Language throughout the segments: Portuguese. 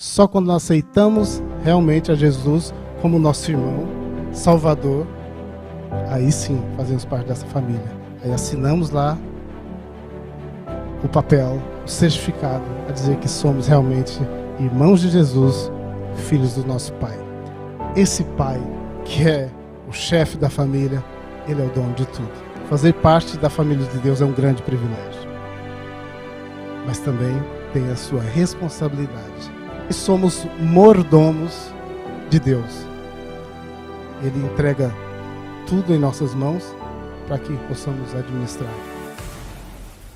Só quando nós aceitamos realmente a Jesus como nosso irmão, Salvador, aí sim fazemos parte dessa família. Aí assinamos lá o papel, o certificado, a dizer que somos realmente irmãos de Jesus, filhos do nosso Pai. Esse Pai, que é o chefe da família, Ele é o dono de tudo. Fazer parte da família de Deus é um grande privilégio. Mas também tem a sua responsabilidade. E somos mordomos de Deus. Ele entrega tudo em nossas mãos para que possamos administrar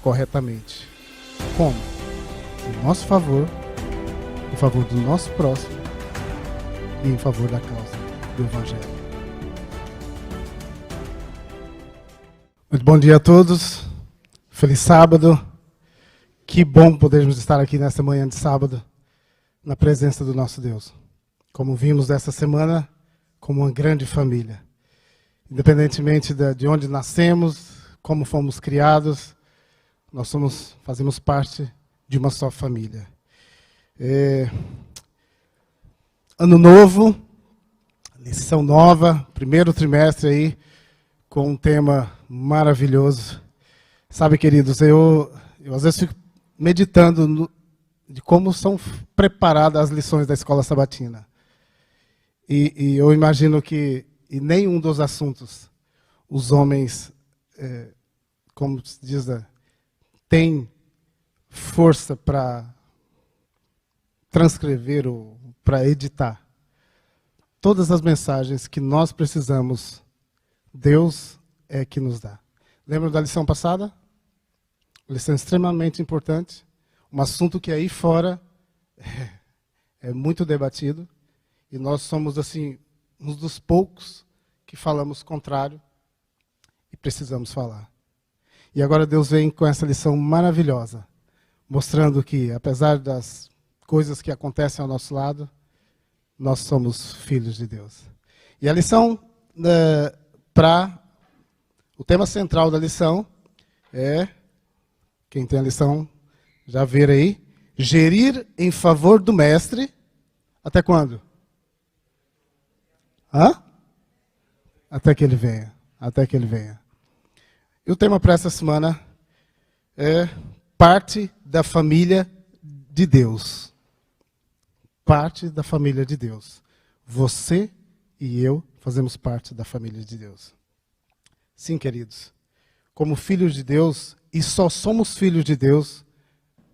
corretamente. Como? Em nosso favor, em favor do nosso próximo e em favor da causa do Evangelho. Muito bom dia a todos. Feliz sábado. Que bom podermos estar aqui nesta manhã de sábado, na presença do nosso Deus. Como vimos essa semana, como uma grande família. Independentemente de onde nascemos, como fomos criados, nós fazemos parte de uma só família. Ano novo, lição nova, primeiro trimestre aí, com um tema maravilhoso. Sabe, queridos, eu às vezes fico meditando de como são preparadas as lições da escola sabatina. E eu imagino que em nenhum dos assuntos os homens, como se diz, têm força para transcrever ou para editar. Todas as mensagens que nós precisamos, Deus é que nos dá. Lembra da lição passada? Uma lição extremamente importante. Um assunto que aí fora é muito debatido. E nós somos, assim, um dos poucos que falamos contrário e precisamos falar. E agora Deus vem com essa lição maravilhosa, mostrando que, apesar das coisas que acontecem ao nosso lado, nós somos filhos de Deus. E a lição, o tema central da lição é, quem tem a lição já vê aí, gerir em favor do mestre, até quando? Até que ele venha. Até que ele venha. E o tema para essa semana é parte da família de Deus. Parte da família de Deus. Você e eu fazemos parte da família de Deus. Sim, queridos. Como filhos de Deus, e só somos filhos de Deus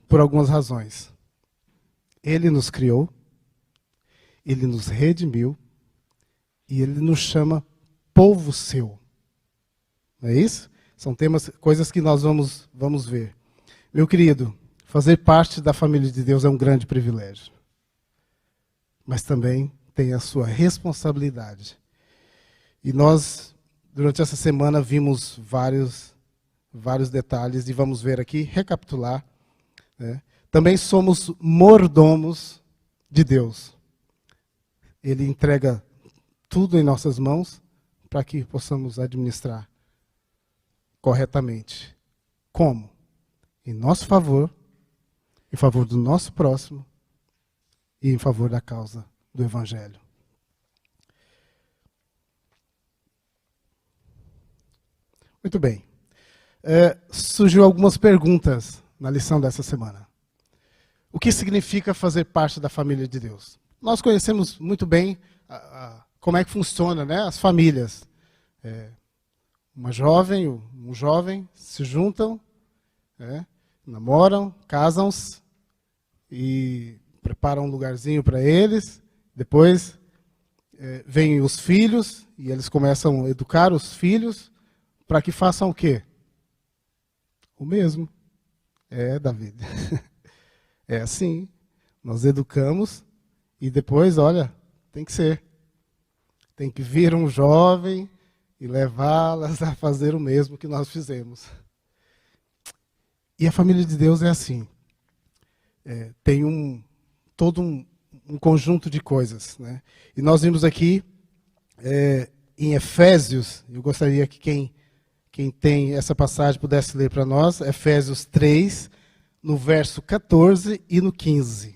por algumas razões. Ele nos criou, Ele nos redimiu, e Ele nos chama povo seu. Não é isso? São coisas que nós vamos ver. Meu querido, fazer parte da família de Deus é um grande privilégio. Mas também tem a sua responsabilidade. E nós, durante essa semana, vimos vários detalhes e vamos ver aqui, recapitular. Né? Também somos mordomos de Deus. Ele entrega tudo em nossas mãos para que possamos administrar corretamente. Como? Em nosso favor, em favor do nosso próximo e em favor da causa do Evangelho. Muito bem. Surgiu algumas perguntas na lição dessa semana. O que significa fazer parte da família de Deus? Nós conhecemos muito bem como é que funciona, né, as famílias. Um jovem se juntam, namoram, casam-se e preparam um lugarzinho para eles. Depois vêm os filhos e eles começam a educar os filhos para que façam o quê? O mesmo. David. É assim. Nós educamos e depois, olha, tem que ser. Tem que vir um jovem e levá-las a fazer o mesmo que nós fizemos. E a família de Deus é assim. Tem todo um conjunto de coisas. Né? E nós vimos aqui em Efésios, eu gostaria que quem tem essa passagem pudesse ler para nós, Efésios 3, no verso 14 e no 15.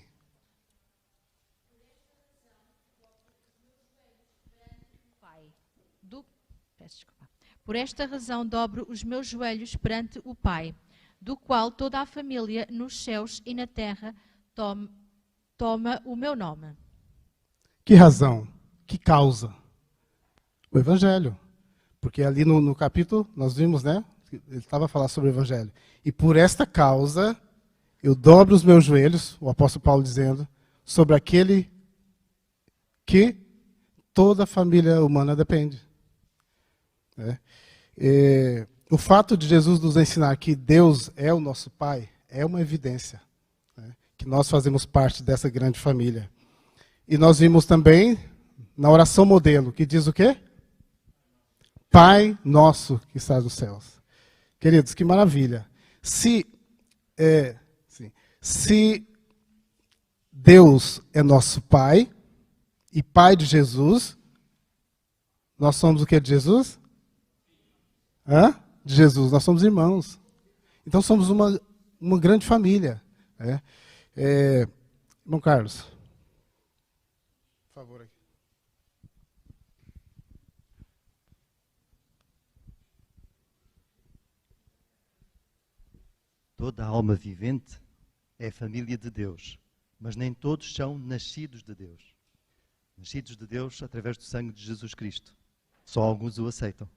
Peço desculpa. Por esta razão dobro os meus joelhos perante o Pai, do qual toda a família nos céus e na terra toma o meu nome. Que razão? Que causa? O Evangelho. Porque ali no capítulo, nós vimos, né? Ele estava a falar sobre o Evangelho. E por esta causa, eu dobro os meus joelhos, o apóstolo Paulo dizendo, sobre aquele que toda a família humana depende. O fato de Jesus nos ensinar que Deus é o nosso Pai é uma evidência, né? Que nós fazemos parte dessa grande família. E nós vimos também na oração modelo, que diz o quê? Pai nosso que estás nos céus. Queridos, que maravilha. Se Deus é nosso Pai e Pai de Jesus, nós somos o que de Jesus? De Jesus, nós somos irmãos. Então somos uma grande família. Irmão Carlos, por favor. Aqui. Toda alma vivente é família de Deus, mas nem todos são nascidos de Deus. Nascidos de Deus através do sangue de Jesus Cristo. Só alguns o aceitam.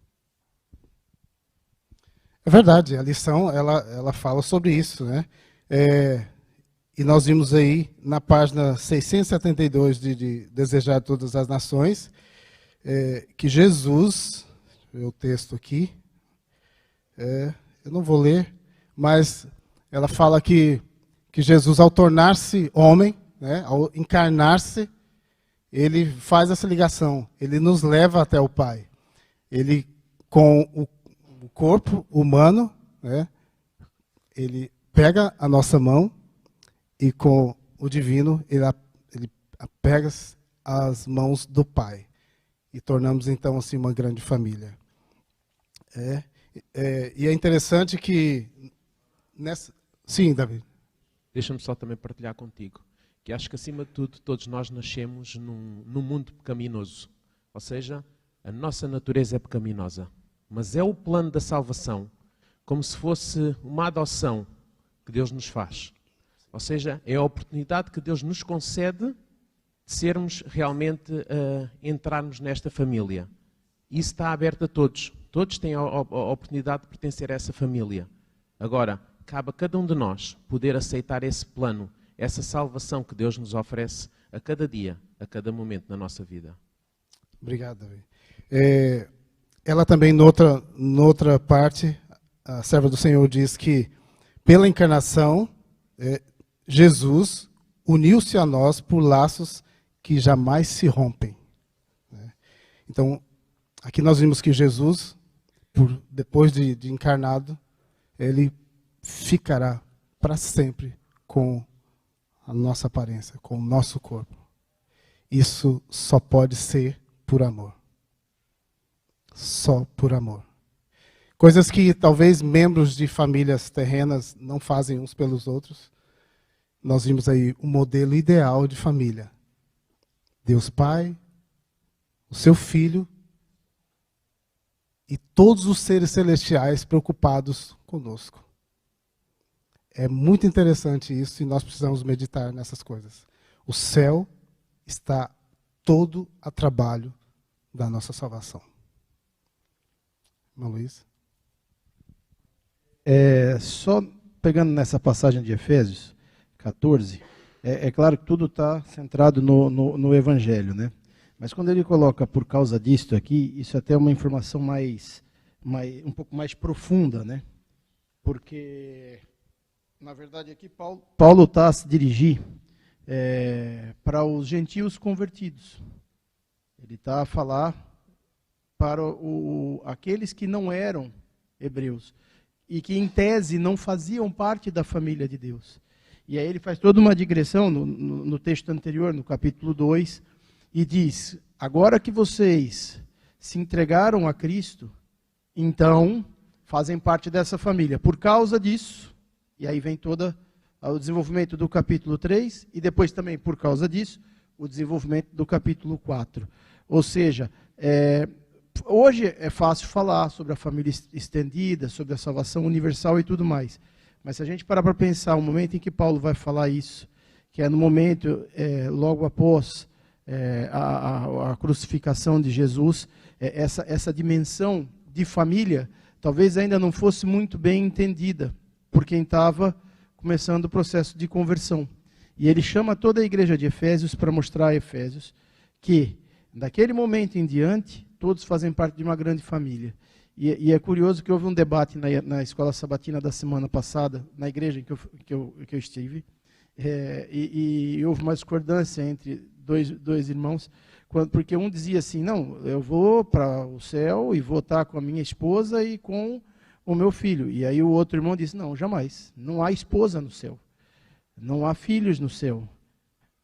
É verdade, a lição ela fala sobre isso, né? E nós vimos aí na página 672 de Desejar Todas as Nações, que Jesus, deixa eu ver o texto aqui, eu não vou ler, mas ela fala que Jesus, ao tornar-se homem, né, ao encarnar-se, ele faz essa ligação, ele nos leva até o Pai. Ele, com o corpo humano, né, ele pega a nossa mão e com o divino ele pega as mãos do Pai. E tornamos então assim uma grande família. E é interessante que Sim, Davi. Deixa-me só também partilhar contigo, que acho que acima de tudo todos nós nascemos num mundo pecaminoso. Ou seja, a nossa natureza é pecaminosa. Mas é o plano da salvação, como se fosse uma adoção que Deus nos faz. Ou seja, é a oportunidade que Deus nos concede de sermos realmente, entrarmos nesta família. Isso está aberto a todos. Todos têm a oportunidade de pertencer a essa família. Agora, cabe a cada um de nós poder aceitar esse plano, essa salvação que Deus nos oferece a cada dia, a cada momento na nossa vida. Obrigado, Davi. Ela também, noutra parte, a serva do Senhor diz que, pela encarnação, Jesus uniu-se a nós por laços que jamais se rompem. Então, aqui nós vimos que Jesus, depois de encarnado, ele ficará para sempre com a nossa aparência, com o nosso corpo. Isso só pode ser por amor. Só por amor. Coisas que talvez membros de famílias terrenas não fazem uns pelos outros. Nós vimos aí o modelo ideal de família. Deus Pai, o seu Filho e todos os seres celestiais preocupados conosco. É muito interessante isso e nós precisamos meditar nessas coisas. O céu está todo a trabalho da nossa salvação. Irmão Luiz? Só pegando nessa passagem de Efésios 14, é claro que tudo está centrado no Evangelho, né? Mas quando ele coloca por causa disto aqui, isso até é uma informação um pouco mais profunda, né? Porque, na verdade, aqui Paulo está a se dirigir para os gentios convertidos. Ele está a falar para aqueles que não eram hebreus e que, em tese, não faziam parte da família de Deus. E aí ele faz toda uma digressão no texto anterior, no capítulo 2, e diz, agora que vocês se entregaram a Cristo, então fazem parte dessa família. Por causa disso, e aí vem todo o desenvolvimento do capítulo 3, e depois também, por causa disso, o desenvolvimento do capítulo 4. Ou seja, Hoje é fácil falar sobre a família estendida, sobre a salvação universal e tudo mais. Mas se a gente parar para pensar, o momento em que Paulo vai falar isso, que é no momento, logo após a crucificação de Jesus, essa dimensão de família talvez ainda não fosse muito bem entendida por quem estava começando o processo de conversão. E ele chama toda a igreja de Efésios para mostrar a Efésios que, daquele momento em diante, todos fazem parte de uma grande família. E é curioso que houve um debate na escola sabatina da semana passada, na igreja em que eu estive, e houve uma discordância entre dois irmãos, porque um dizia assim, não, eu vou para o céu e vou estar com a minha esposa e com o meu filho. E aí o outro irmão disse, não, jamais, não há esposa no céu, não há filhos no céu.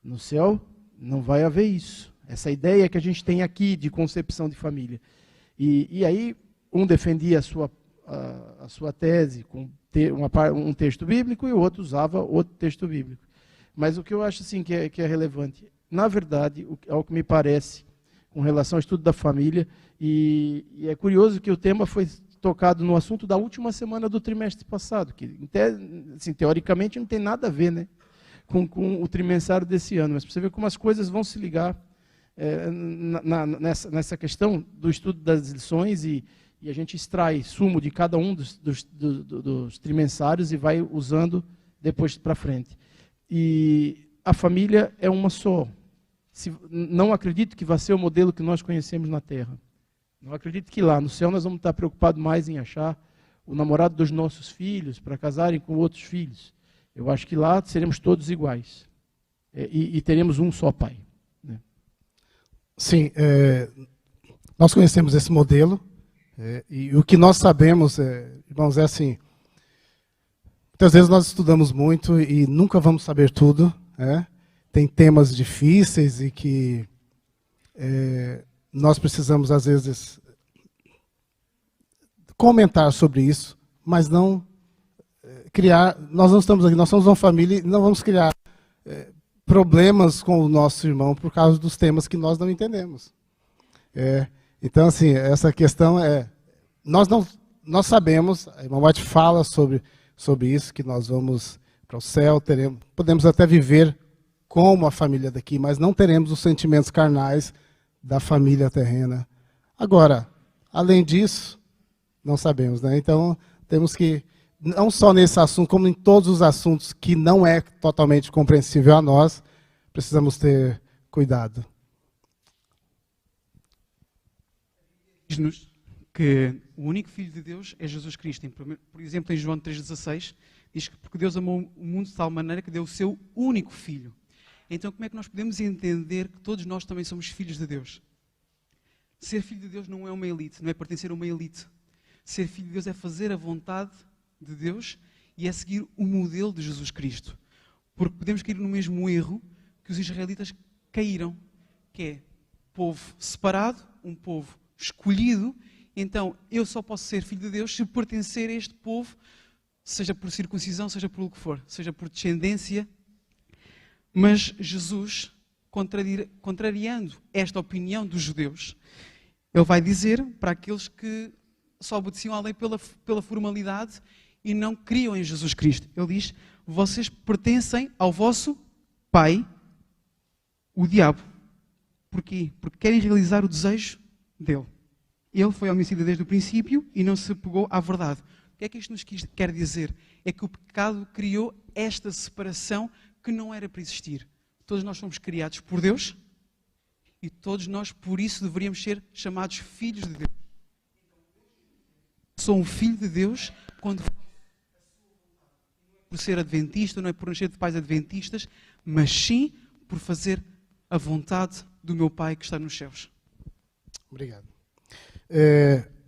No céu não vai haver isso. Essa ideia que a gente tem aqui de concepção de família. E aí um defendia a sua tese com um texto bíblico e o outro usava outro texto bíblico. Mas o que eu acho assim, que é relevante, na verdade, ao que me parece, com relação ao estudo da família, e é curioso que o tema foi tocado no assunto da última semana do trimestre passado, que assim, teoricamente não tem nada a ver, né, com o trimestriário desse ano, mas para você ver como as coisas vão se ligar nessa questão do estudo das lições e a gente extrai sumo de cada um dos trimestriários e vai usando depois para frente. E a família é uma só. Não acredito que vai ser o modelo que nós conhecemos na Terra. Não acredito que lá no céu nós vamos estar preocupados mais em achar o namorado dos nossos filhos para casarem com outros filhos. Eu acho que lá seremos todos iguais. E teremos um só pai. Né? Sim, nós conhecemos esse modelo. E o que nós sabemos, irmãos, é assim, muitas vezes nós estudamos muito e nunca vamos saber tudo, tem temas difíceis e que nós precisamos, às vezes, comentar sobre isso, mas não criar, nós não estamos aqui, nós somos uma família e não vamos criar problemas com o nosso irmão por causa dos temas que nós não entendemos. Então, assim, essa questão nós sabemos, a irmã White fala sobre isso, que nós vamos para o céu, podemos até viver como a família daqui, mas não teremos os sentimentos carnais da família terrena. Agora, além disso, não sabemos, né? Então, temos que, não só nesse assunto, como em todos os assuntos que não é totalmente compreensível a nós, precisamos ter cuidado. Diz-nos que o único Filho de Deus é Jesus Cristo. Por exemplo, em João 3,16, diz que porque Deus amou o mundo de tal maneira que deu o seu único Filho. Então, como é que nós podemos entender que todos nós também somos filhos de Deus? Ser filho de Deus não é uma elite, não é pertencer a uma elite. Ser filho de Deus é fazer a vontade de Deus e é seguir o modelo de Jesus Cristo. Porque podemos cair no mesmo erro que os israelitas caíram, que é povo separado, um povo escolhido. Então, eu só posso ser filho de Deus se pertencer a este povo, seja por circuncisão, seja por o que for, seja por descendência. Mas Jesus, contrariando esta opinião dos judeus, ele vai dizer para aqueles que só obedeciam à lei pela formalidade e não criam em Jesus Cristo. Ele diz, vocês pertencem ao vosso pai, o diabo. Porquê? Porque querem realizar o desejo dele. Ele foi homicida desde o princípio e não se apegou à verdade. O que é que isto nos quer dizer? É que o pecado criou esta separação que não era para existir. Todos nós somos criados por Deus e todos nós, por isso, deveríamos ser chamados filhos de Deus. Sou um filho de Deus quando por ser adventista, não é por nascer de pais adventistas, mas sim por fazer a vontade do meu Pai que está nos céus. Obrigado.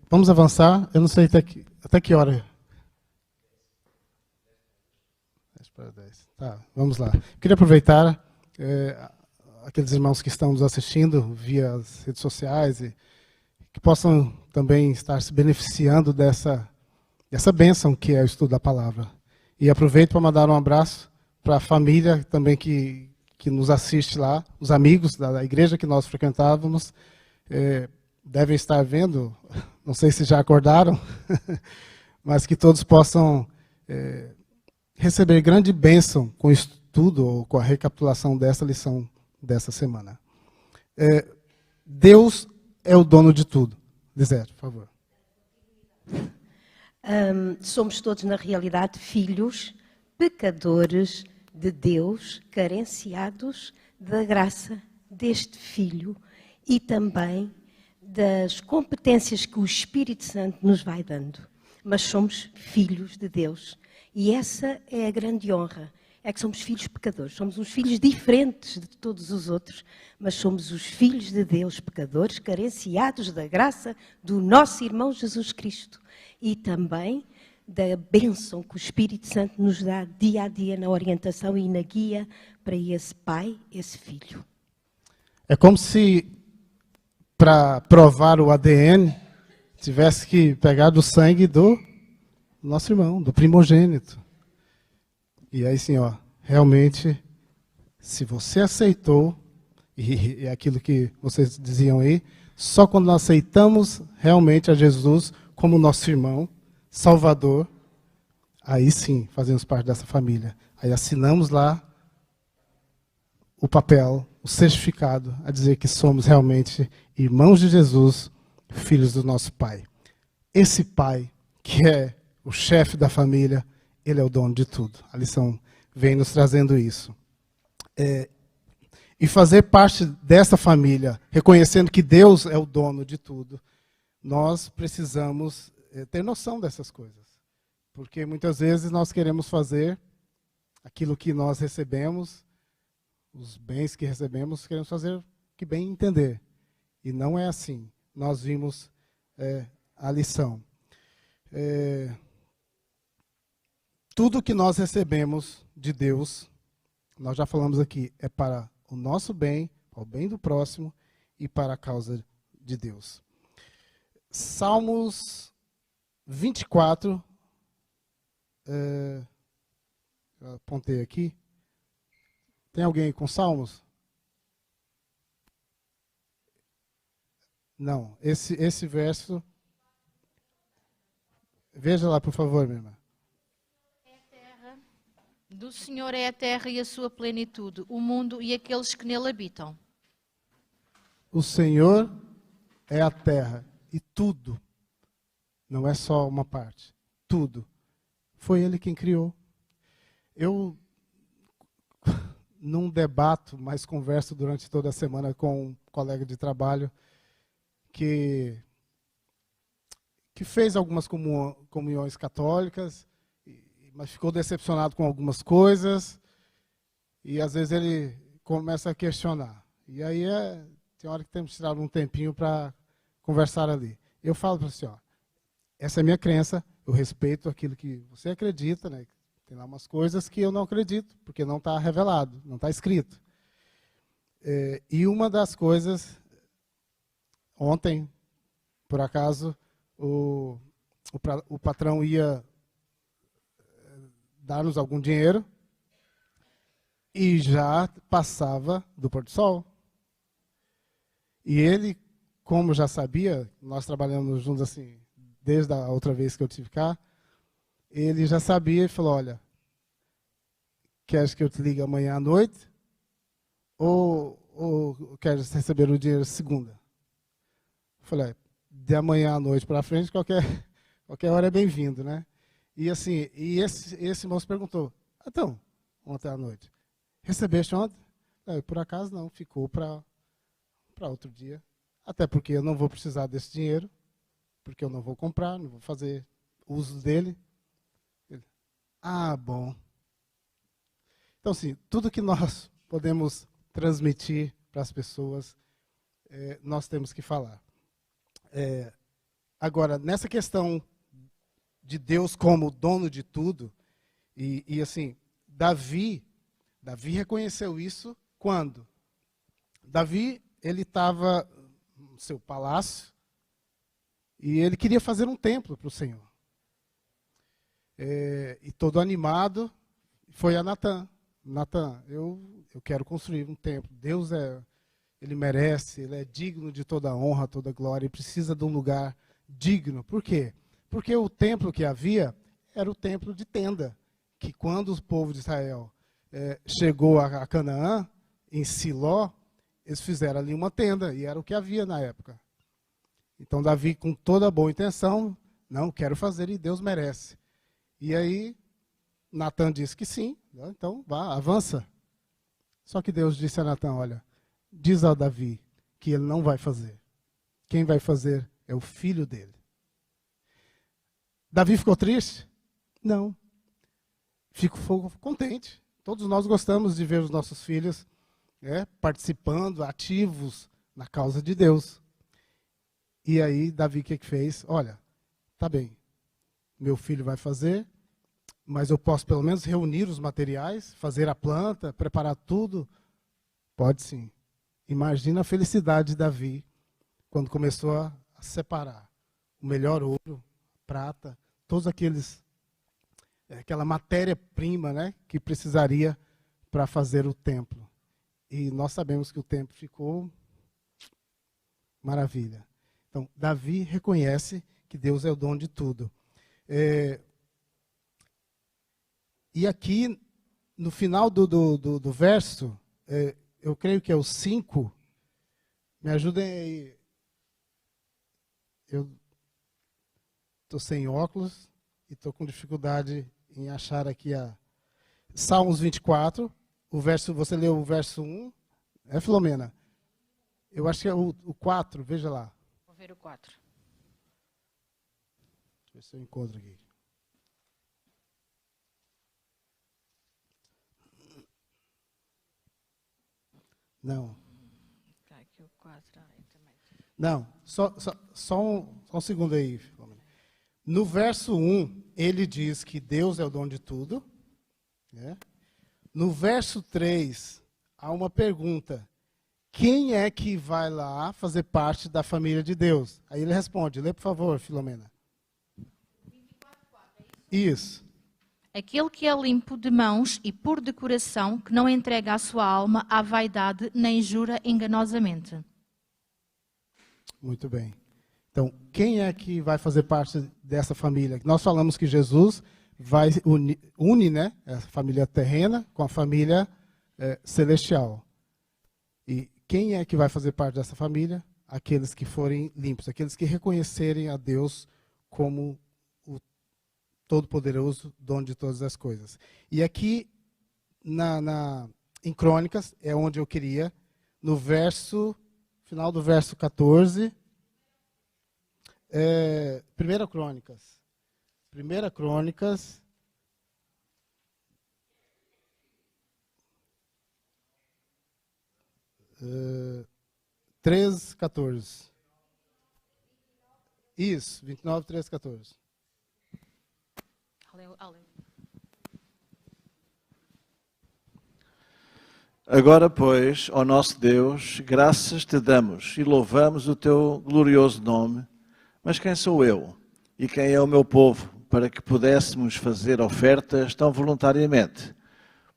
Vamos avançar. Eu não sei até que hora. 10:10. Tá, vamos lá. Queria aproveitar aqueles irmãos que estão nos assistindo via as redes sociais e que possam também estar se beneficiando dessa bênção que é o estudo da palavra. E aproveito para mandar um abraço para a família também que nos assiste lá, os amigos da igreja que nós frequentávamos. devem estar vendo, não sei se já acordaram, mas que todos possam receber grande bênção com o estudo ou com a recapitulação dessa lição dessa semana. Deus é o dono de tudo. Lisete, por favor. Somos todos, na realidade, filhos, pecadores de Deus, carenciados da graça deste Filho e também das competências que o Espírito Santo nos vai dando. Mas somos filhos de Deus. E essa é a grande honra. É que somos filhos pecadores. Somos uns filhos diferentes de todos os outros, mas somos os filhos de Deus, pecadores, carenciados da graça do nosso irmão Jesus Cristo. E também da bênção que o Espírito Santo nos dá dia a dia na orientação e na guia para esse pai, esse filho. É como se, para provar o ADN, tivesse que pegar do sangue do nosso irmão, do primogênito. E aí sim, ó, realmente, se você aceitou, e é aquilo que vocês diziam aí, só quando nós aceitamos realmente a Jesus como nosso irmão, Salvador, aí sim fazemos parte dessa família. Aí assinamos lá o papel, o certificado, a dizer que somos realmente irmãos de Jesus, filhos do nosso Pai. Esse Pai, que é o chefe da família, ele é o dono de tudo. A lição vem nos trazendo isso. E fazer parte dessa família, reconhecendo que Deus é o dono de tudo, nós precisamos ter noção dessas coisas. Porque muitas vezes nós queremos fazer aquilo que nós recebemos, os bens que recebemos, queremos fazer o que bem entender. E não é assim. Nós vimos a lição. Tudo que nós recebemos de Deus, nós já falamos aqui, é para o nosso bem, para o bem do próximo e para a causa de Deus. Salmos 24, eu apontei aqui. Tem alguém com Salmos? Não, esse verso, veja lá, por favor, minha irmã. Do Senhor é a terra e a sua plenitude, o mundo e aqueles que nele habitam. O Senhor é a terra e tudo, não é só uma parte, tudo. Foi Ele quem criou. Eu não debato, mas converso durante toda a semana com um colega de trabalho que fez algumas comunhões católicas, mas ficou decepcionado com algumas coisas, e às vezes ele começa a questionar. E aí tem hora que temos que tirar um tempinho para conversar ali. Eu falo para você, ó, essa é a minha crença, eu respeito aquilo que você acredita, né? Tem lá umas coisas que eu não acredito, porque não está revelado, não está escrito. E uma das coisas, ontem, por acaso, o patrão ia dar-nos algum dinheiro e já passava do pôr do sol. E ele, como já sabia, nós trabalhamos juntos assim, desde a outra vez que eu estive cá, ele já sabia e falou, olha, queres que eu te ligue amanhã à noite ou queres receber o dinheiro segunda? Eu falei, de amanhã à noite para frente, qualquer hora é bem-vindo, né? E assim, esse moço perguntou, então, ontem à noite, recebeste ontem? Por acaso não, ficou para outro dia. Até porque eu não vou precisar desse dinheiro, porque eu não vou comprar, não vou fazer uso dele. Bom. Então, assim, tudo que nós podemos transmitir para as pessoas, nós temos que falar. Agora, nessa questão de Deus como dono de tudo, e assim, Davi reconheceu isso quando? Davi, ele estava no seu palácio e ele queria fazer um templo para o Senhor. E todo animado, foi a Natã. Natã, eu quero construir um templo. Deus ele merece, ele é digno de toda a honra, toda a glória, e precisa de um lugar digno. Por quê? Porque o templo que havia era o templo de tenda, que quando o povo de Israel chegou a Canaã, em Siló, eles fizeram ali uma tenda, e era o que havia na época. Então Davi, com toda a boa intenção, não, quero fazer e Deus merece. E aí, Natan disse que sim, então vá, avança. Só que Deus disse a Natan, olha, diz ao Davi que ele não vai fazer. Quem vai fazer é o filho dele. Davi ficou triste? Não. Ficou contente. Todos nós gostamos de ver os nossos filhos participando, ativos na causa de Deus. E aí, Davi, o que fez? Olha, tá bem, meu filho vai fazer, mas eu posso pelo menos reunir os materiais, fazer a planta, preparar tudo? Pode sim. Imagina a felicidade de Davi quando começou a separar o melhor ouro, prata, todos aquela matéria-prima, né, que precisaria para fazer o templo. E nós sabemos que o templo ficou maravilha. Então, Davi reconhece que Deus é o dono de tudo. E aqui, no final do verso, eu creio que é o 5, me ajudem aí. Eu estou sem óculos e estou com dificuldade em achar aqui Salmos 24, você leu o verso 1, Filomena? Eu acho que é o 4, veja lá. Vou ver o 4. Deixa eu ver se eu encontro aqui. Não. Tá aqui o 4 também. Não, só um segundo aí, Filomena. No verso 1, ele diz que Deus é o dono de tudo. Né? No verso 3, há uma pergunta. Quem é que vai lá fazer parte da família de Deus? Aí ele responde. Lê, por favor, Filomena. 24:4, Isso. Aquele que é limpo de mãos e puro de coração, que não entrega a sua alma à vaidade, nem jura enganosamente. Muito bem. Então, quem é que vai fazer parte dessa família? Nós falamos que Jesus vai une, né, a família terrena com a família celestial. E quem é que vai fazer parte dessa família? Aqueles que forem limpos, aqueles que reconhecerem a Deus como o Todo-Poderoso, dono de todas as coisas. E aqui, em Crônicas, é onde eu queria, no final do verso 14, 1 Crônicas. 1 Crônicas, 13, 14. Isso, 29, 13, 14. Agora, pois, ó nosso Deus, graças te damos e louvamos o teu glorioso nome. Mas quem sou eu e quem é o meu povo para que pudéssemos fazer ofertas tão voluntariamente?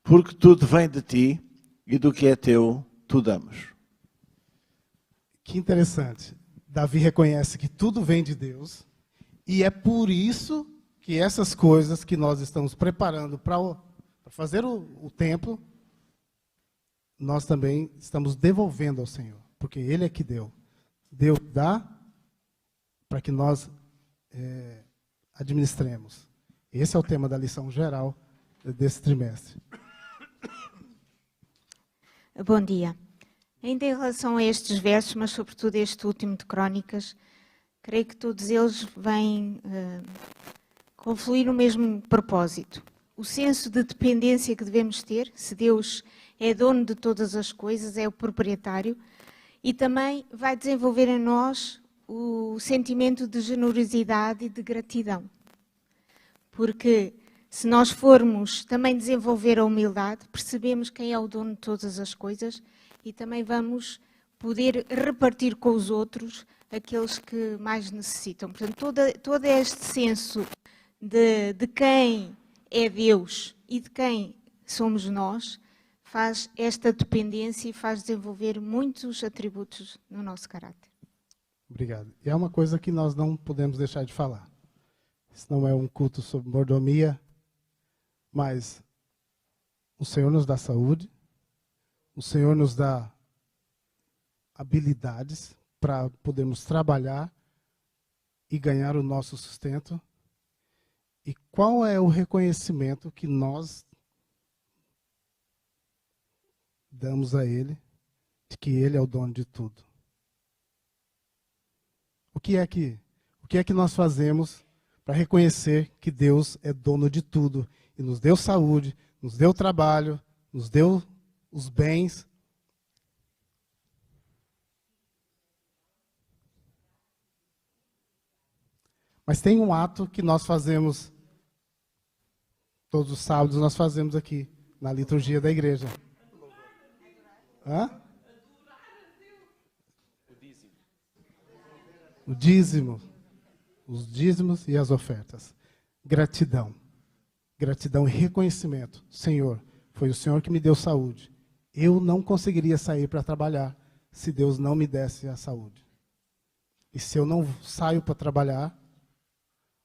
Porque tudo vem de ti e do que é teu, tu damos. Que interessante. Davi reconhece que tudo vem de Deus e é por isso que essas coisas que nós estamos preparando para fazer o templo, nós também estamos devolvendo ao Senhor, porque Ele é que deu. Deus dá para que nós administremos. Esse é o tema da lição geral desse trimestre. Bom dia. Ainda em relação a estes versos, mas sobretudo este último de Crônicas, creio que todos eles vêm confluir no mesmo propósito. O senso de dependência que devemos ter, se Deus é dono de todas as coisas, é o proprietário, e também vai desenvolver em nós o sentimento de generosidade e de gratidão. Porque se nós formos também desenvolver a humildade, percebemos quem é o dono de todas as coisas e também vamos poder repartir com os outros aqueles que mais necessitam. Portanto, todo este senso de quem é Deus e de quem somos nós faz esta dependência e faz desenvolver muitos atributos no nosso caráter. Obrigado. E é uma coisa que nós não podemos deixar de falar. Isso não é um culto sobre mordomia, mas o Senhor nos dá saúde, o Senhor nos dá habilidades para podermos trabalhar e ganhar o nosso sustento. E qual é o reconhecimento que nós damos a Ele, de que Ele é o dono de tudo? O que é que nós fazemos para reconhecer que Deus é dono de tudo e nos deu saúde, nos deu trabalho, nos deu os bens? Mas tem um ato que nós fazemos todos os sábados, nós fazemos aqui na liturgia da igreja. Hã? O dízimo. Os dízimos e as ofertas. Gratidão. Gratidão e reconhecimento. Senhor, foi o Senhor que me deu saúde. Eu não conseguiria sair para trabalhar se Deus não me desse a saúde. E se eu não saio para trabalhar,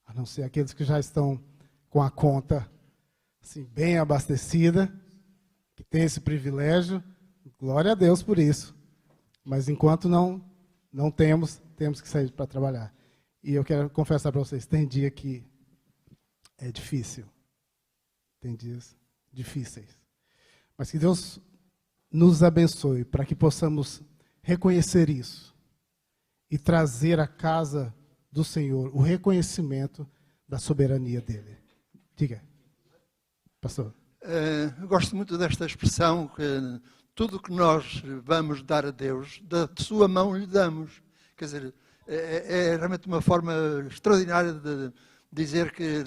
a não ser aqueles que já estão com a conta assim, bem abastecida, que tem esse privilégio, glória a Deus por isso. Mas enquanto não temos que sair para trabalhar. E eu quero confessar para vocês, tem dia que é difícil. Tem dias difíceis. Mas que Deus nos abençoe para que possamos reconhecer isso e trazer à casa do Senhor o reconhecimento da soberania dele. Diga, pastor. Eu gosto muito desta expressão, que tudo que nós vamos dar a Deus, da sua mão lhe damos. Quer dizer, é realmente uma forma extraordinária de dizer que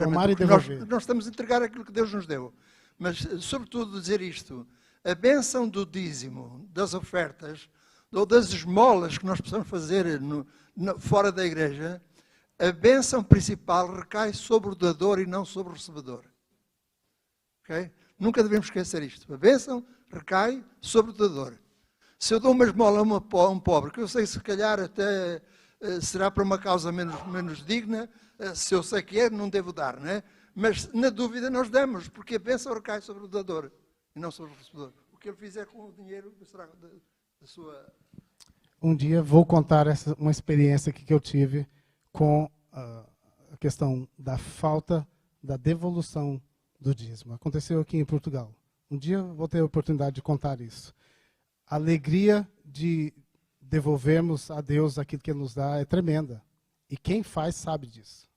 nós estamos a entregar aquilo que Deus nos deu. Mas, sobretudo, dizer isto, a bênção do dízimo, das ofertas, ou das esmolas que nós possamos fazer fora da igreja, a bênção principal recai sobre o dador e não sobre o recebedor. Okay? Nunca devemos esquecer isto. A bênção recai sobre o dador. Se eu dou uma esmola a um pobre, que eu sei se calhar até será para uma causa menos digna, se eu sei que é, não devo dar, não é? Mas na dúvida nós damos, porque a bênção recai sobre o dador e não sobre o recebedor. O que ele fizer com o dinheiro será da sua... Um dia vou contar uma experiência que eu tive com a questão da falta da devolução do dízimo. Aconteceu aqui em Portugal. Um dia eu vou ter a oportunidade de contar isso. A alegria de devolvermos a Deus aquilo que Ele nos dá é tremenda. E quem faz sabe disso.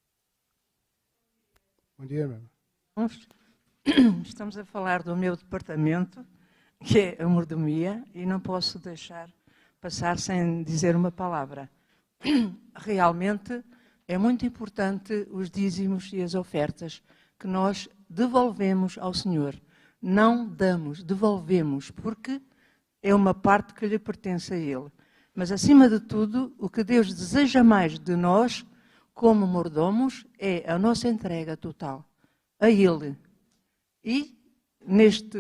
Bom dia, meu irmão. Estamos a falar do meu departamento, que é a mordomia, e não posso deixar passar sem dizer uma palavra. Realmente é muito importante os dízimos e as ofertas que nós devolvemos ao Senhor. Não damos, devolvemos, porque é uma parte que lhe pertence a Ele. Mas, acima de tudo, o que Deus deseja mais de nós, como mordomos, é a nossa entrega total a Ele. E, neste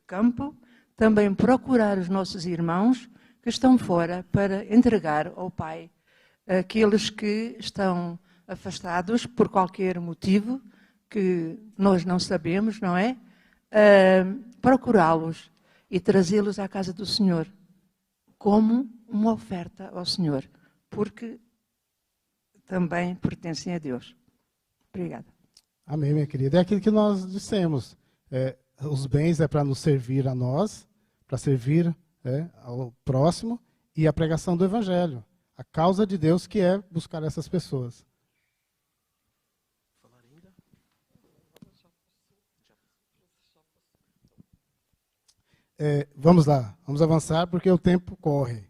campo, também procurar os nossos irmãos que estão fora para entregar ao Pai aqueles que estão afastados por qualquer motivo que nós não sabemos, não é? Procurá-los e trazê-los à casa do Senhor como uma oferta ao Senhor, porque também pertencem a Deus. Obrigada. Amém, minha querida. É aquilo que nós dissemos. Os bens é para nos servir a nós, para servir ao próximo, e a pregação do Evangelho. A causa de Deus que é buscar essas pessoas. Vamos lá, vamos avançar porque o tempo corre.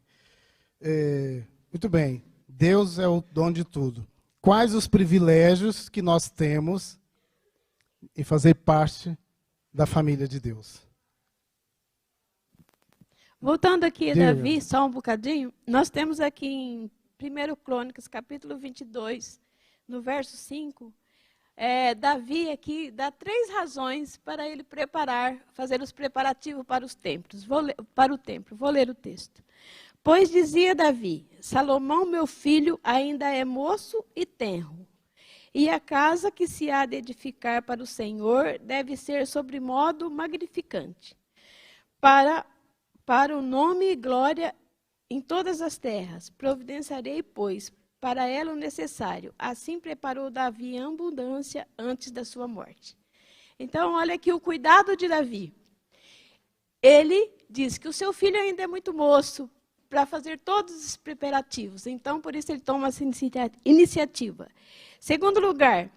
Muito bem, Deus é o dono de tudo. Quais os privilégios que nós temos em fazer parte da família de Deus? Voltando aqui a Davi, só um bocadinho, nós temos aqui em 1 Crônicas, capítulo 22, no verso 5, Davi aqui dá 3 razões para ele fazer os preparativos para os templos. Para o templo. Vou ler o texto. Pois dizia Davi: Salomão, meu filho, ainda é moço e tenro. E a casa que se há de edificar para o Senhor deve ser sobremodo magnificante, para o nome e glória em todas as terras. Providenciarei, pois, para ela o necessário. Assim preparou Davi em abundância antes da sua morte. Então, olha aqui o cuidado de Davi. Ele diz que o seu filho ainda é muito moço para fazer todos os preparativos. Então, por isso ele toma essa iniciativa. Segundo lugar,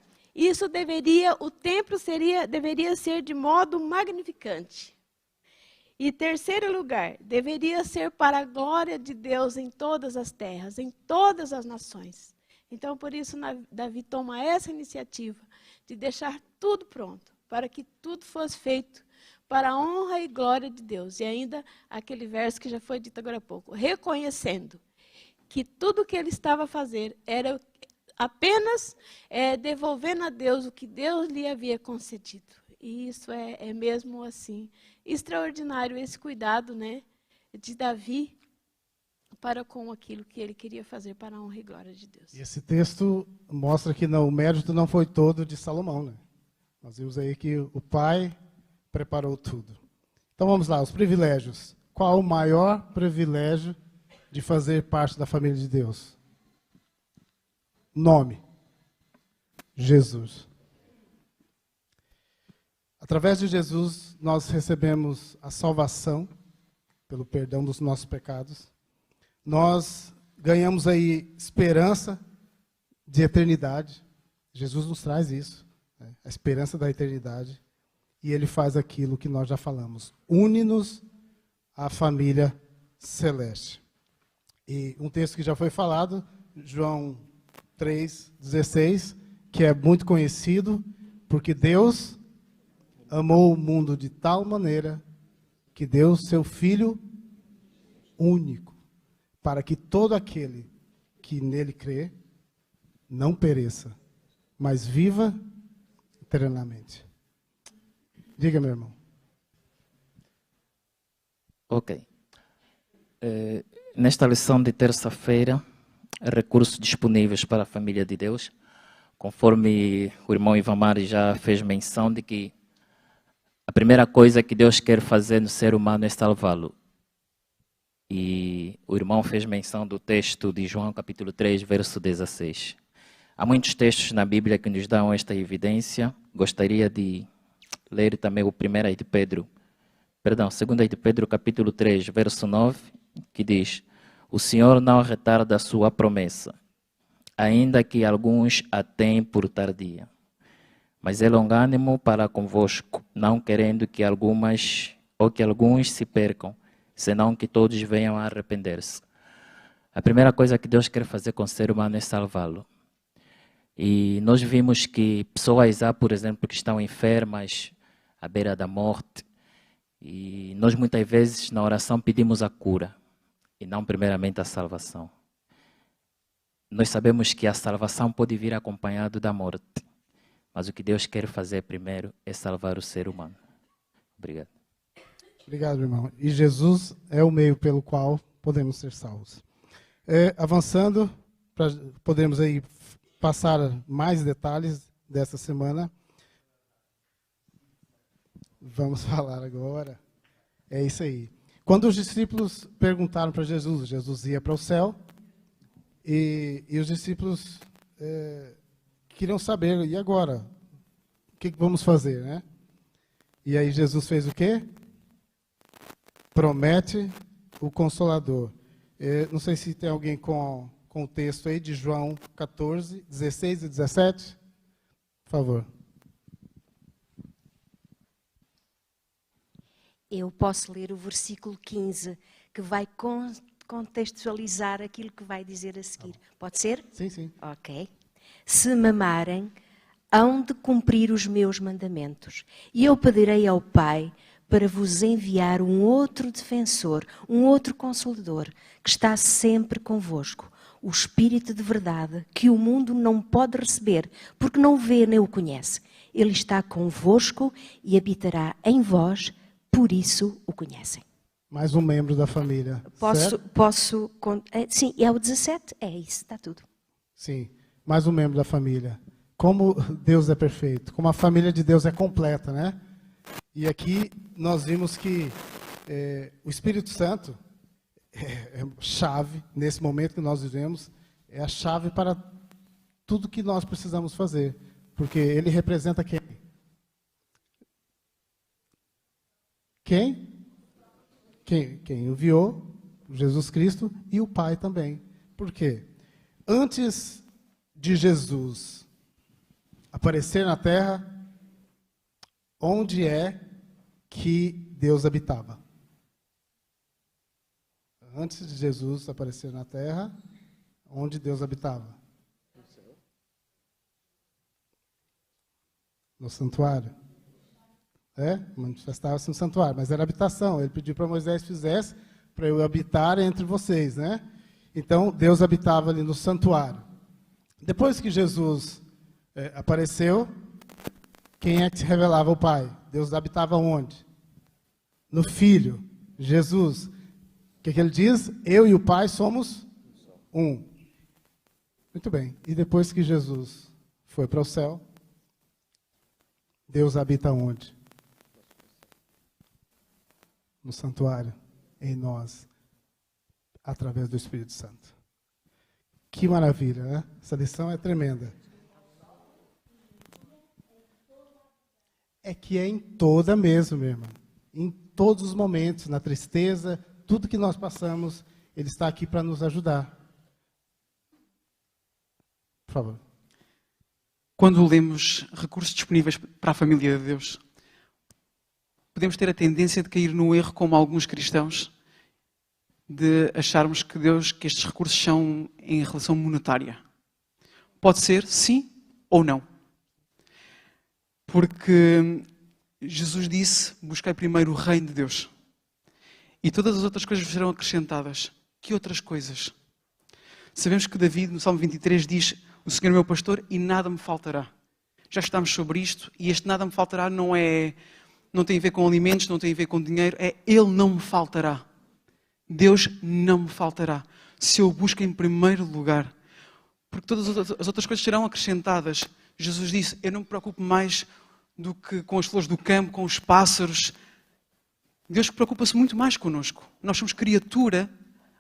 o templo deveria ser de modo magnificante. E terceiro lugar, deveria ser para a glória de Deus em todas as terras, em todas as nações. Então, por isso, Davi toma essa iniciativa de deixar tudo pronto, para que tudo fosse feito para a honra e glória de Deus. E ainda aquele verso que já foi dito agora há pouco, reconhecendo que tudo o que ele estava a fazer era apenas devolvendo a Deus o que Deus lhe havia concedido. E isso é mesmo assim extraordinário, esse cuidado, né, de Davi para com aquilo que ele queria fazer para a honra e glória de Deus. E esse texto mostra que o mérito não foi todo de Salomão, né? Nós vimos aí que o pai preparou tudo. Então vamos lá, os privilégios. Qual o maior privilégio de fazer parte da família de Deus? Nome: Jesus. Através de Jesus, nós recebemos a salvação pelo perdão dos nossos pecados. Nós ganhamos aí esperança de eternidade. Jesus nos traz isso, né? A esperança da eternidade. E ele faz aquilo que nós já falamos. Une-nos à família celeste. E um texto que já foi falado, João 3,16, que é muito conhecido, porque Deus amou o mundo de tal maneira que deu seu Filho único, para que todo aquele que nele crê não pereça, mas viva eternamente. Diga, meu irmão. Ok. Nesta lição de terça-feira, recursos disponíveis para a família de Deus, conforme o irmão Ivamar já fez menção de que a primeira coisa que Deus quer fazer no ser humano é salvá-lo. E o irmão fez menção do texto de João, capítulo 3, verso 16. Há muitos textos na Bíblia que nos dão esta evidência. Gostaria de ler também o 2 de Pedro, capítulo 3, verso 9, que diz: O Senhor não retarda a sua promessa, ainda que alguns a tenham por tardia. Mas é longânimo para convosco, não querendo que alguns se percam, senão que todos venham a arrepender-se. A primeira coisa que Deus quer fazer com o ser humano é salvá-lo. E nós vimos que pessoas há, por exemplo, que estão enfermas, à beira da morte, e nós muitas vezes na oração pedimos a cura, e não primeiramente a salvação. Nós sabemos que a salvação pode vir acompanhado da morte. Mas o que Deus quer fazer primeiro é salvar o ser humano. Obrigado. Obrigado, irmão. E Jesus é o meio pelo qual podemos ser salvos. Avançando, podemos aí passar mais detalhes dessa semana. Vamos falar agora. É isso aí. Quando os discípulos perguntaram para Jesus, Jesus ia para o céu, e os discípulos queriam saber, e agora? O que vamos fazer, né? E aí Jesus fez o quê? Promete o Consolador. Não sei se tem alguém com o texto aí de João 14, 16 e 17. Por favor. Eu posso ler o versículo 15, que vai contextualizar aquilo que vai dizer a seguir. Pode ser? Sim, sim. Ok. Se me amarem, hão de cumprir os meus mandamentos. E eu pedirei ao Pai para vos enviar um outro defensor, um outro consolador, que está sempre convosco, o Espírito de verdade, que o mundo não pode receber, porque não o vê nem o conhece. Ele está convosco e habitará em vós, por isso o conhecem. Mais um membro da família. Sim, é o 17? É isso, está tudo. Sim, mais um membro da família. Como Deus é perfeito, como a família de Deus é completa, né? E aqui nós vimos que o Espírito Santo é chave, nesse momento que nós vivemos, é a chave para tudo que nós precisamos fazer. Porque ele representa quem? Quem enviou, Jesus Cristo, e o Pai também. Por quê? Antes de Jesus aparecer na terra, onde é que Deus habitava? Antes de Jesus aparecer na terra, onde Deus habitava? No santuário. Manifestava-se no santuário, mas era habitação. Ele pediu para Moisés fizesse para eu habitar entre vocês, né? Então, Deus habitava ali no santuário. Depois que Jesus apareceu, quem é que se revelava ao Pai? Deus habitava onde? No Filho, Jesus. O que ele diz? Eu e o Pai somos um. Muito bem. E depois que Jesus foi para o céu, Deus habita onde? No santuário, em nós, através do Espírito Santo. Que maravilha, né? Essa lição é tremenda. É que é em toda mesmo, meu irmão. Em todos os momentos, na tristeza, tudo que nós passamos, Ele está aqui para nos ajudar. Por favor. Quando lemos recursos disponíveis para a família de Deus, podemos ter a tendência de cair no erro, como alguns cristãos, de acharmos que estes recursos são em relação monetária. Pode ser sim ou não. Porque Jesus disse, busquei primeiro o reino de Deus. E todas as outras coisas serão acrescentadas. Que outras coisas? Sabemos que David, no Salmo 23, diz, o Senhor é meu pastor e nada me faltará. Já estamos sobre isto e este nada me faltará não tem a ver com alimentos, não tem a ver com dinheiro, Ele não me faltará. Deus não me faltará. Se eu busco em primeiro lugar. Porque todas as outras coisas serão acrescentadas. Jesus disse, eu não me preocupo mais do que com as flores do campo, com os pássaros. Deus preocupa-se muito mais connosco. Nós somos criatura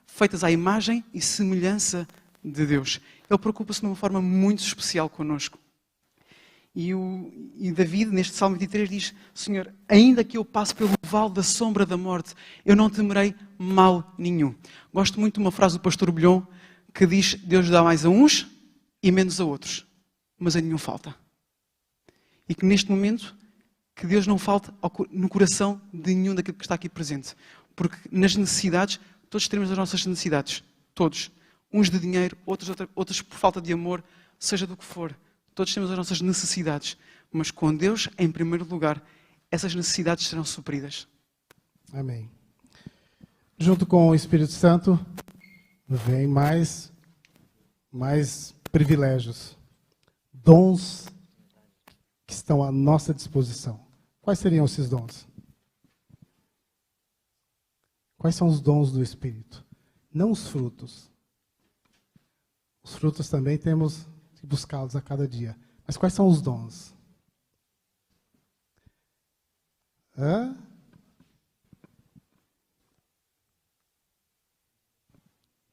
feitas à imagem e semelhança de Deus. Ele preocupa-se de uma forma muito especial connosco. E David, neste Salmo 23, diz, Senhor, ainda que eu passe pelo vale da sombra da morte, eu não temerei mal nenhum. Gosto muito de uma frase do pastor Bulhon, que diz, Deus dá mais a uns e menos a outros, mas a nenhum falta. E que neste momento, que Deus não falte no coração de nenhum daquilo que está aqui presente. Porque nas necessidades, todos temos as nossas necessidades. Todos. Uns de dinheiro, outros por falta de amor, seja do que for. Todos temos as nossas necessidades. Mas com Deus, em primeiro lugar, essas necessidades serão supridas. Amém. Junto com o Espírito Santo, vem mais privilégios. Dons que estão à nossa disposição. Quais seriam esses dons? Quais são os dons do Espírito? Não os frutos. Os frutos também temos que buscá-los a cada dia. Mas quais são os dons?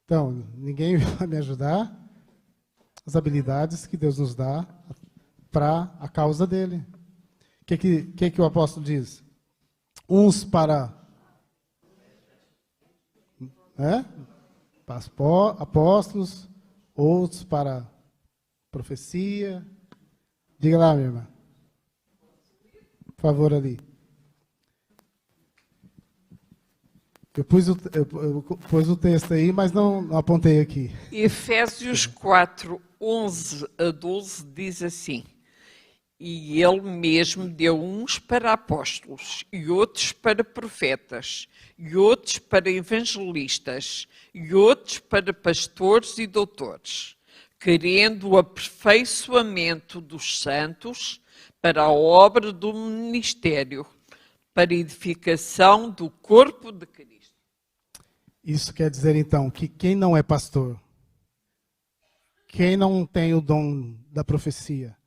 Então, ninguém vai me ajudar? As habilidades que Deus nos dá para a causa dele. O que o apóstolo diz? Uns para apóstolos, outros para profecia. Diga lá, minha irmã. Por favor, ali. Eu pus o texto aí, mas não apontei aqui. Efésios 4, 11 a 12 diz assim: E ele mesmo deu uns para apóstolos, e outros para profetas, e outros para evangelistas, e outros para pastores e doutores, querendo o aperfeiçoamento dos santos para a obra do ministério, para a edificação do corpo de Cristo. Isso quer dizer, então, que quem não é pastor, quem não tem o dom da profecia,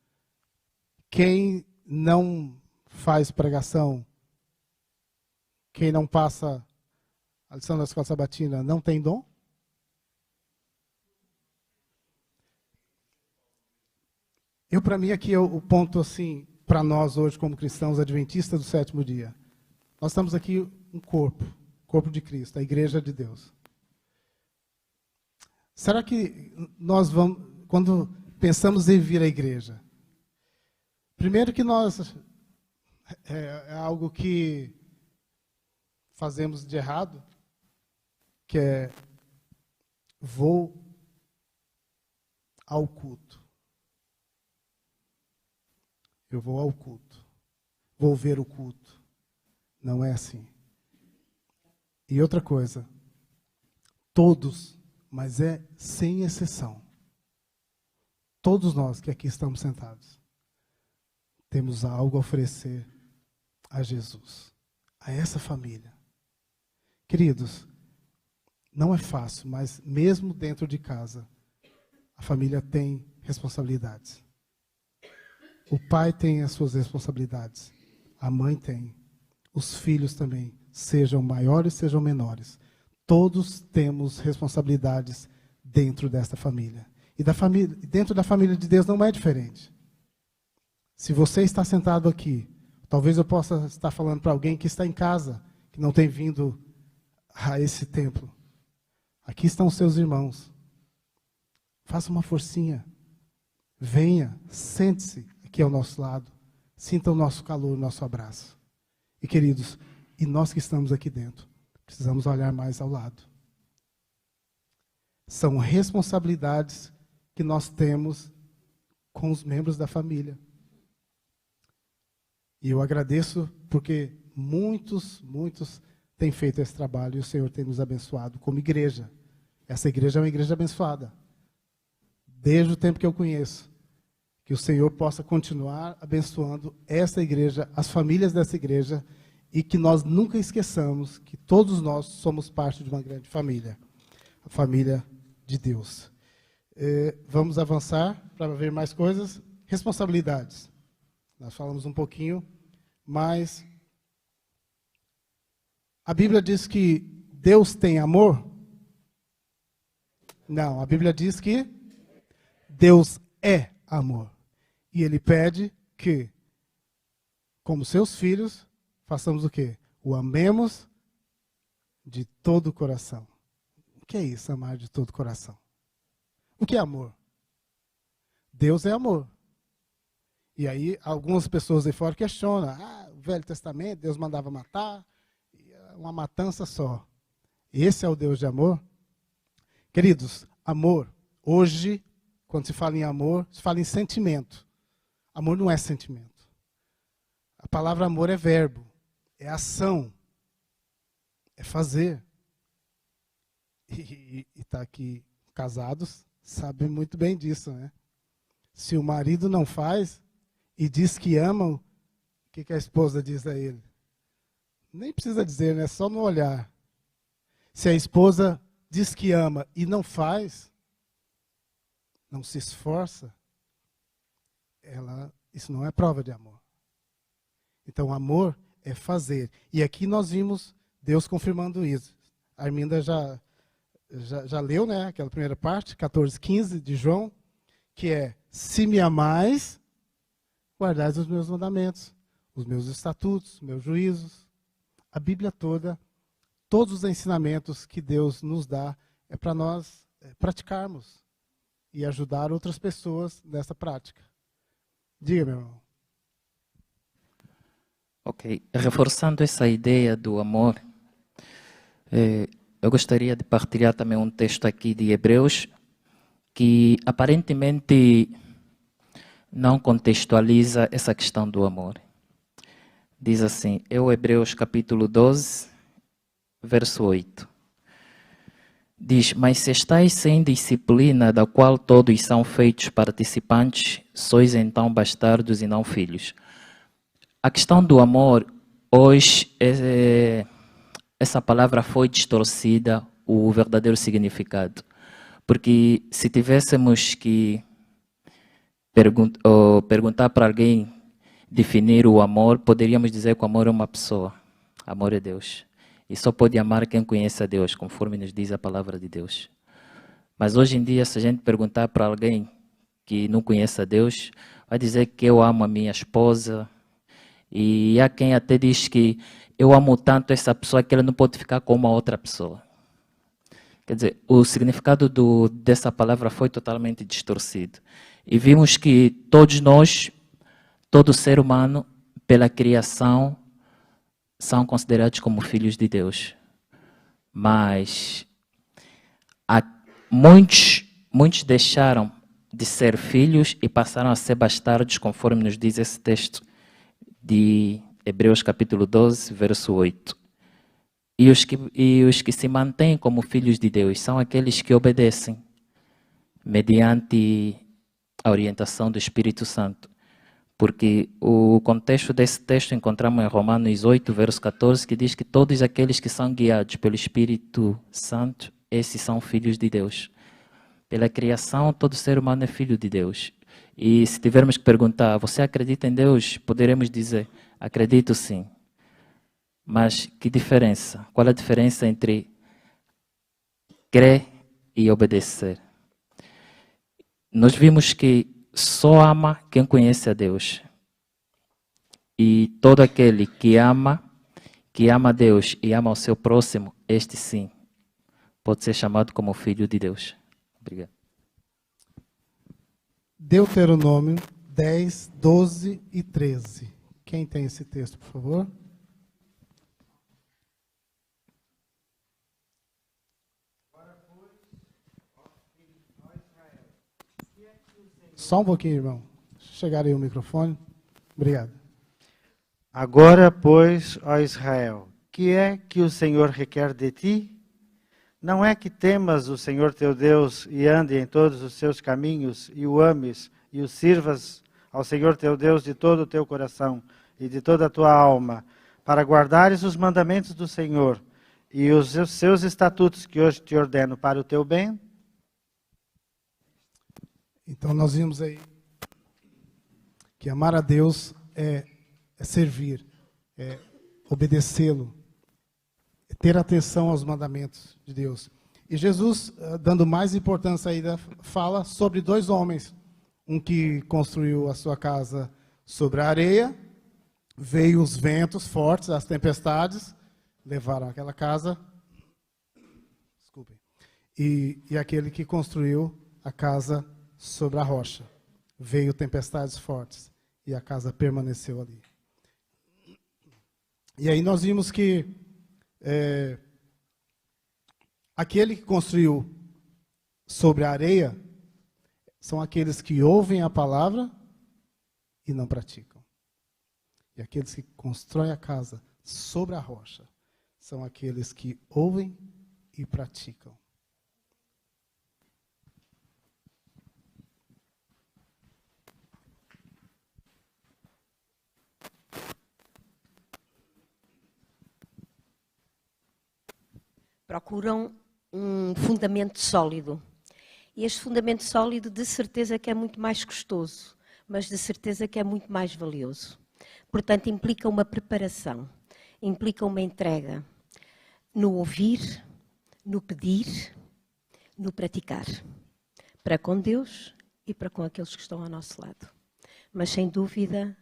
quem não faz pregação, quem não passa a lição da escola sabatina, não tem dom? Para mim, aqui é o ponto, assim, para nós hoje, como cristãos adventistas do sétimo dia. Nós estamos aqui um corpo de Cristo, a igreja de Deus. Será que nós vamos, quando pensamos em vir à igreja, primeiro que nós, é algo que fazemos de errado, que é, vou ao culto. Eu vou ao culto. Vou ver o culto. Não é assim. E outra coisa, todos, mas é sem exceção, todos nós que aqui estamos sentados, temos algo a oferecer a Jesus, a essa família. Queridos, não é fácil, mas mesmo dentro de casa, a família tem responsabilidades. O pai tem as suas responsabilidades, a mãe tem, os filhos também, sejam maiores, sejam menores. Todos temos responsabilidades dentro desta família. E dentro da família de Deus não é diferente. Se você está sentado aqui, talvez eu possa estar falando para alguém que está em casa, que não tem vindo a esse templo. Aqui estão os seus irmãos. Faça uma forcinha. Venha, sente-se aqui ao nosso lado. Sinta o nosso calor, o nosso abraço. E queridos, e nós que estamos aqui dentro, precisamos olhar mais ao lado. São responsabilidades que nós temos com os membros da família. E eu agradeço porque muitos têm feito esse trabalho e o Senhor tem nos abençoado como igreja. Essa igreja é uma igreja abençoada. Desde o tempo que eu conheço. Que o Senhor possa continuar abençoando essa igreja, as famílias dessa igreja, e que nós nunca esqueçamos que todos nós somos parte de uma grande família. A família de Deus. Vamos avançar para ver mais coisas. Responsabilidades. Nós falamos um pouquinho, mas a Bíblia diz que Deus tem amor? Não, a Bíblia diz que Deus é amor. E Ele pede que, como seus filhos, façamos o quê? O amemos de todo o coração. O que é isso, amar de todo o coração? O que é amor? Deus é amor. E aí, algumas pessoas aí fora questionam. O Velho Testamento, Deus mandava matar, uma matança só. Esse é o Deus de amor? Queridos, amor, hoje, quando se fala em amor, se fala em sentimento. Amor não é sentimento. A palavra amor é verbo, é ação, é fazer. E está aqui, casados, sabem muito bem disso, né? Se o marido não faz e diz que ama, o que a esposa diz a ele? Nem precisa dizer, né? Só no olhar. Se a esposa diz que ama e não faz, não se esforça, isso não é prova de amor. Então, amor é fazer. E aqui nós vimos Deus confirmando isso. A Arminda já leu, né? Aquela primeira parte, 14:15 de João, que é: se me amais, guardais os meus mandamentos, os meus estatutos, os meus juízos. A Bíblia toda, todos os ensinamentos que Deus nos dá, é para nós praticarmos e ajudar outras pessoas nessa prática. Diga, meu irmão. Ok. Reforçando essa ideia do amor, eu gostaria de partilhar também um texto aqui de Hebreus, que aparentemente não contextualiza essa questão do amor. Diz assim, Hebreus capítulo 12, verso 8. Diz, mas se estáis sem disciplina, da qual todos são feitos participantes, sois então bastardos e não filhos. A questão do amor, hoje, essa palavra foi distorcida, o verdadeiro significado. Porque se tivéssemos que perguntar para alguém definir o amor, poderíamos dizer que o amor é uma pessoa. Amor é Deus. E só pode amar quem conhece a Deus, conforme nos diz a palavra de Deus. Mas hoje em dia, se a gente perguntar para alguém que não conhece a Deus, vai dizer que eu amo a minha esposa. E há quem até diz que eu amo tanto essa pessoa que ela não pode ficar com uma outra pessoa. Quer dizer, o significado dessa palavra foi totalmente distorcido. E vimos que todos nós, todo ser humano, pela criação, são considerados como filhos de Deus. Mas muitos deixaram de ser filhos e passaram a ser bastardos, conforme nos diz esse texto de Hebreus capítulo 12, verso 8. E os que se mantêm como filhos de Deus são aqueles que obedecem mediante a orientação do Espírito Santo. Porque o contexto desse texto encontramos em Romanos 8, verso 14, que diz que todos aqueles que são guiados pelo Espírito Santo, esses são filhos de Deus. Pela criação, todo ser humano é filho de Deus. E se tivermos que perguntar, você acredita em Deus? Poderemos dizer, acredito sim. Mas que diferença? Qual a diferença entre crer e obedecer? Nós vimos que só ama quem conhece a Deus. E todo aquele que ama a Deus e ama o seu próximo, este sim, pode ser chamado como filho de Deus. Obrigado. Deuteronômio 10, 12 e 13. Quem tem esse texto, por favor? Só um pouquinho, irmão. Chegar aí o microfone. Obrigado. Agora, pois, ó Israel, que é que o Senhor requer de ti? Não é que temas o Senhor teu Deus e ande em todos os seus caminhos e o ames e o sirvas ao Senhor teu Deus de todo o teu coração e de toda a tua alma, para guardares os mandamentos do Senhor e os seus estatutos que hoje te ordeno para o teu bem? Então nós vimos aí que amar a Deus é servir, é obedecê-lo, é ter atenção aos mandamentos de Deus. E Jesus, dando mais importância ainda, fala sobre dois homens. Um que construiu a sua casa sobre a areia, veio os ventos fortes, as tempestades, levaram aquela casa. Desculpem. E aquele que construiu a casa sobre a rocha. Veio tempestades fortes e a casa permaneceu ali. E aí nós vimos que aquele que construiu sobre a areia são aqueles que ouvem a palavra e não praticam. E aqueles que constroem a casa sobre a rocha são aqueles que ouvem e praticam. Procuram um fundamento sólido. E este fundamento sólido, de certeza que é muito mais custoso, mas de certeza que é muito mais valioso. Portanto, implica uma preparação, implica uma entrega no ouvir, no pedir, no praticar. Para com Deus e para com aqueles que estão ao nosso lado. Mas, sem dúvida,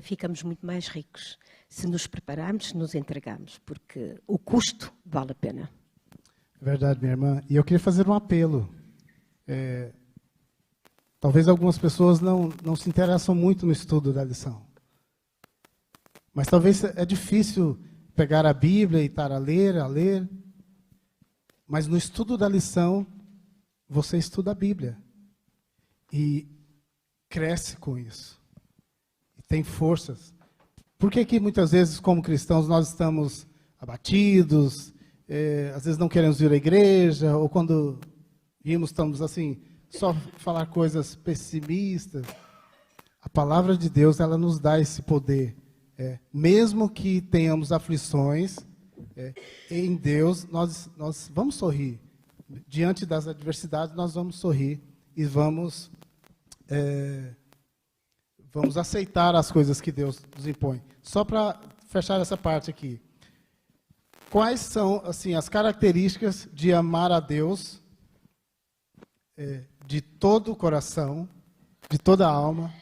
ficamos muito mais ricos se nos prepararmos, se nos entregarmos, porque o custo vale a pena. Verdade, minha irmã. E eu queria fazer um apelo. Talvez algumas pessoas não se interessam muito no estudo da lição. Mas talvez é difícil pegar a Bíblia e estar a ler. Mas no estudo da lição, você estuda a Bíblia. E cresce com isso. E tem forças. Por que muitas vezes, como cristãos, nós estamos abatidos, às vezes não queremos ir à igreja, ou quando vimos, estamos assim, só falar coisas pessimistas? A palavra de Deus, ela nos dá esse poder. Mesmo que tenhamos aflições, em Deus nós vamos sorrir. Diante das adversidades, nós vamos sorrir e vamos aceitar as coisas que Deus nos impõe. Só para fechar essa parte aqui. Quais são assim, as características de amar a Deus de todo o coração, de toda a alma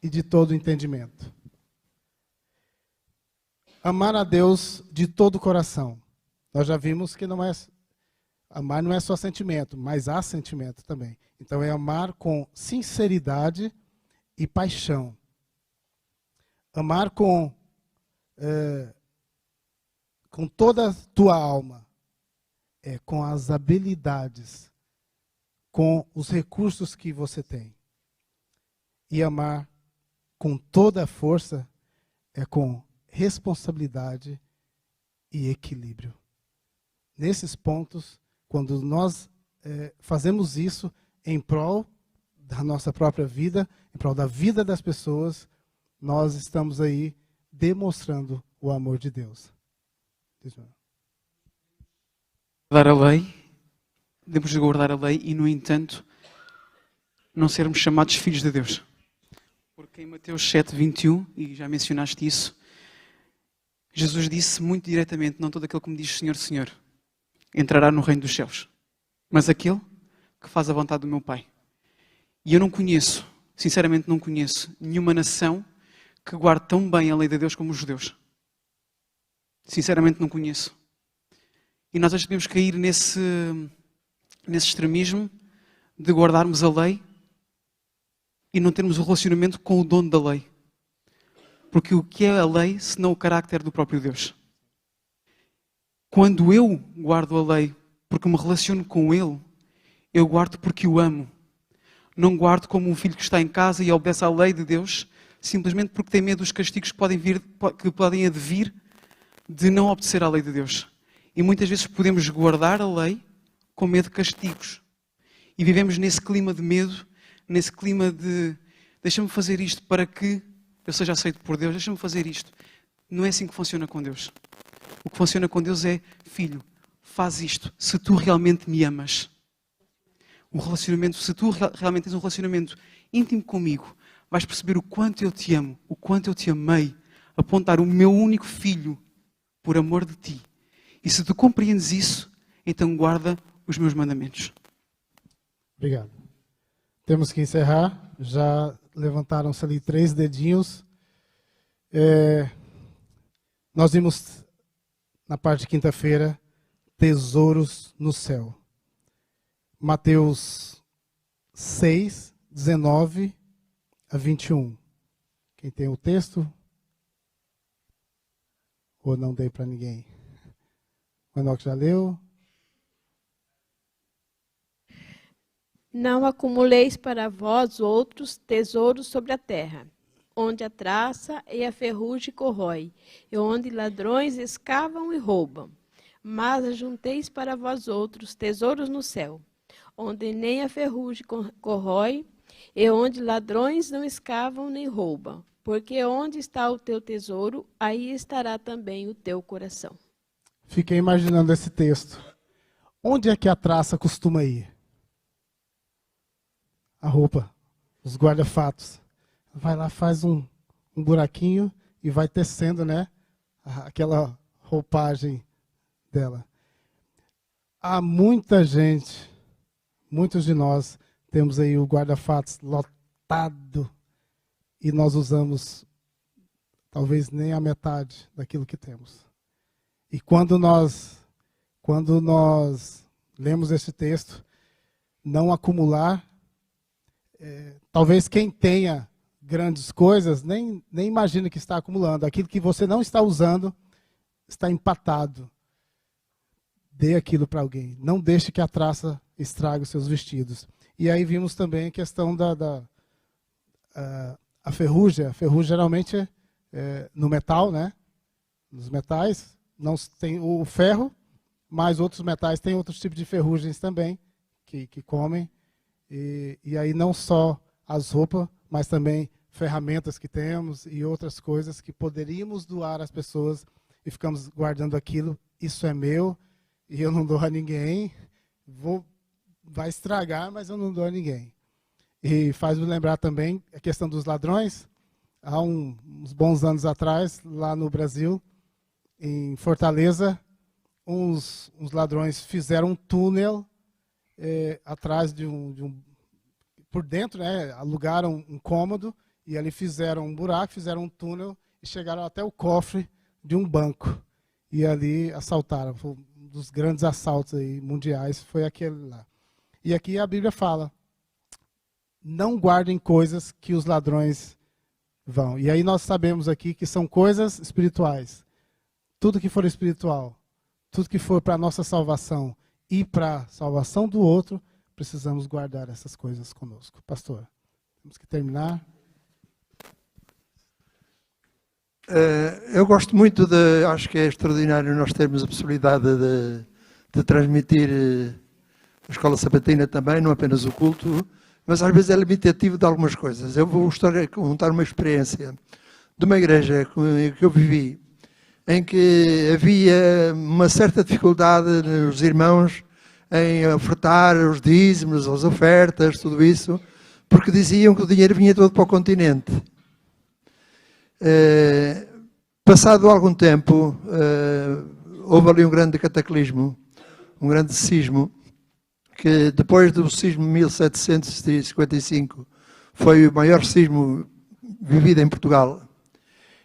e de todo o entendimento? Amar a Deus de todo o coração. Nós já vimos que amar não é só sentimento, mas há sentimento também. Então é amar com sinceridade e paixão. Amar com toda a tua alma, com as habilidades, com os recursos que você tem. E amar com toda a força com responsabilidade e equilíbrio. Nesses pontos, quando nós fazemos isso em prol da nossa própria vida, em prol da vida das pessoas, nós estamos aí demonstrando o amor de Deus. Guardar a lei, devemos guardar a lei e, no entanto, não sermos chamados filhos de Deus. Porque em Mateus 7:21, e já mencionaste isso, Jesus disse muito diretamente: não todo aquele que me diz Senhor, Senhor, entrará no reino dos céus, mas aquele que faz a vontade do meu Pai. E eu não conheço, sinceramente não conheço, nenhuma nação que guarde tão bem a lei de Deus como os judeus. Sinceramente não conheço. E nós às vezes podemos cair nesse extremismo de guardarmos a lei e não termos o relacionamento com o dono da lei. Porque o que é a lei, senão o carácter do próprio Deus? Quando eu guardo a lei porque me relaciono com Ele, eu guardo porque o amo. Não guardo como um filho que está em casa e obedece à lei de Deus, simplesmente porque tem medo dos castigos que podem advir de não obedecer à lei de Deus. E muitas vezes podemos guardar a lei com medo de castigos. E vivemos nesse clima de medo, nesse clima de deixa-me fazer isto para que eu seja aceito por Deus, deixa-me fazer isto. Não é assim que funciona com Deus. O que funciona com Deus é: filho, faz isto se tu realmente me amas. Um relacionamento, se tu realmente tens um relacionamento íntimo comigo, vais perceber o quanto eu te amo, o quanto eu te amei, apontar o meu único filho por amor de ti. E se tu compreendes isso, então guarda os meus mandamentos. Obrigado. Temos que encerrar. Já levantaram-se ali 3 dedinhos. Nós vimos na parte de quinta-feira tesouros no céu. Mateus 6, 19 a 21. Quem tem o texto? Ou não dei para ninguém? O Enoque já leu? Não acumuleis para vós outros tesouros sobre a terra, onde a traça e a ferrugem corrói, e onde ladrões escavam e roubam. Mas ajunteis para vós outros tesouros no céu, onde nem a ferrugem corrói, e onde ladrões não escavam nem roubam. Porque onde está o teu tesouro, aí estará também o teu coração. Fiquei imaginando esse texto. Onde é que a traça costuma ir? A roupa, os guarda-fatos. Vai lá, faz um buraquinho e vai tecendo, né? Aquela roupagem dela. Há muita gente, muitos de nós temos aí o guarda-fatos lotado e nós usamos talvez nem a metade daquilo que temos. E quando nós lemos esse texto, não acumular, talvez quem tenha grandes coisas nem imagina que está acumulando. Aquilo que você não está usando está empatado. Dê aquilo para alguém. Não deixe que a traça estrague os seus vestidos. E aí vimos também a questão a ferrugem geralmente no metal, né? Nos metais, não tem o ferro, mas outros metais têm outros tipos de ferrugens também, que comem. E aí não só as roupas, mas também ferramentas que temos e outras coisas que poderíamos doar às pessoas e ficamos guardando aquilo. Isso é meu e eu não dou a ninguém. Vai estragar, mas eu não dou a ninguém. E faz-me lembrar também a questão dos ladrões. Há uns bons anos atrás, lá no Brasil, em Fortaleza, uns ladrões fizeram um túnel atrás por dentro, né, alugaram um cômodo e ali fizeram um buraco, fizeram um túnel e chegaram até o cofre de um banco. E ali assaltaram. Foi um dos grandes assaltos aí mundiais, foi aquele lá. E aqui a Bíblia fala, não guardem coisas que os ladrões vão. E aí nós sabemos aqui que são coisas espirituais. Tudo que for espiritual, tudo que for para a nossa salvação e para a salvação do outro, precisamos guardar essas coisas conosco. Pastor, temos que terminar. Eu gosto muito acho que é extraordinário nós termos a possibilidade de transmitir a escola sabatina também, não apenas o culto, mas às vezes é limitativo de algumas coisas. Eu vou contar uma experiência de uma igreja que eu vivi, em que havia uma certa dificuldade nos irmãos em ofertar os dízimos, as ofertas, tudo isso, porque diziam que o dinheiro vinha todo para o continente. Passado algum tempo, houve ali um grande cataclismo, um grande sismo, que depois do sismo de 1755 foi o maior sismo vivido em Portugal.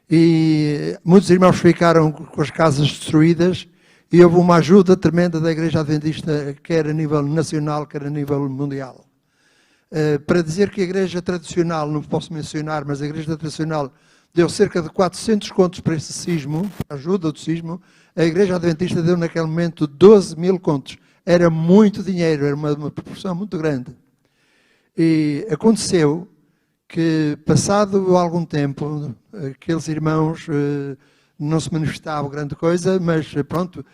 E muitos irmãos ficaram com as casas destruídas e houve uma ajuda tremenda da Igreja Adventista, quer a nível nacional, quer a nível mundial. Para dizer que a Igreja tradicional, não posso mencionar, mas a Igreja tradicional deu cerca de 400 contos para esse sismo, a ajuda do sismo. A Igreja Adventista deu naquele momento 12.000 contos. Era muito dinheiro, era uma proporção muito grande. E aconteceu que, passado algum tempo, aqueles irmãos não se manifestavam grande coisa, mas pronto,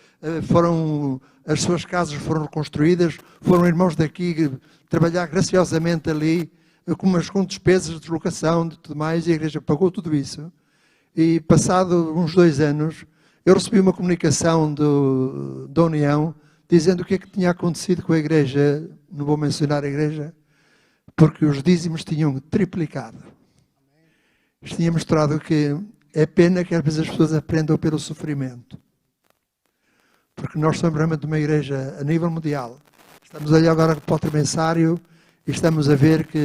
as suas casas foram reconstruídas, foram irmãos daqui trabalhar graciosamente ali, com despesas de deslocação e tudo mais, e a igreja pagou tudo isso. E passado uns 2 anos, eu recebi uma comunicação da União, dizendo o que é que tinha acontecido com a igreja, não vou mencionar a igreja, porque os dízimos tinham triplicado. Isto tinha mostrado que é pena que às vezes as pessoas aprendam pelo sofrimento. Porque nós somos realmente uma igreja a nível mundial. Estamos a olhar agora para o trimensário e estamos a ver que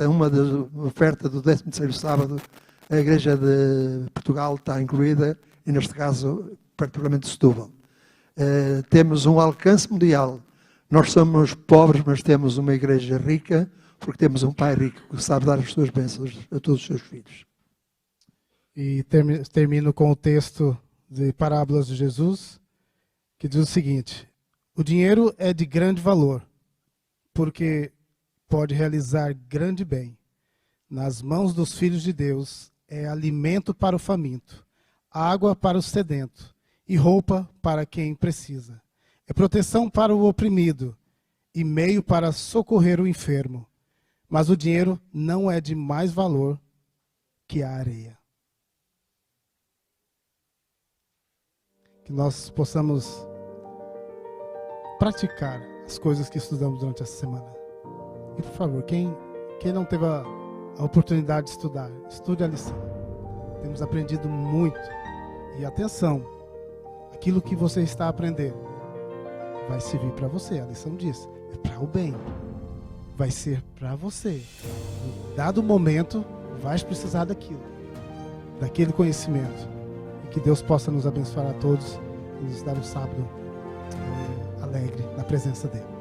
uma das ofertas do 13º sábado, a igreja de Portugal está incluída, e neste caso, particularmente de Setúbal. Temos um alcance mundial. Nós somos pobres, mas temos uma igreja rica, porque temos um pai rico que sabe dar as suas bênçãos a todos os seus filhos. E termino com o texto de Parábolas de Jesus, que diz o seguinte: o dinheiro é de grande valor, porque pode realizar grande bem. Nas mãos dos filhos de Deus é alimento para o faminto, água para o sedento e roupa para quem precisa. É proteção para o oprimido e meio para socorrer o enfermo. Mas o dinheiro não é de mais valor que a areia. Que nós possamos praticar as coisas que estudamos durante essa semana. E por favor, quem não teve a oportunidade de estudar, estude a lição. Temos aprendido muito. E atenção, aquilo que você está aprendendo vai servir para você. A lição diz, é para o bem. Vai ser para você. Em dado momento, vais precisar daquele conhecimento. E que Deus possa nos abençoar a todos e nos dar um sábado alegre na presença dele.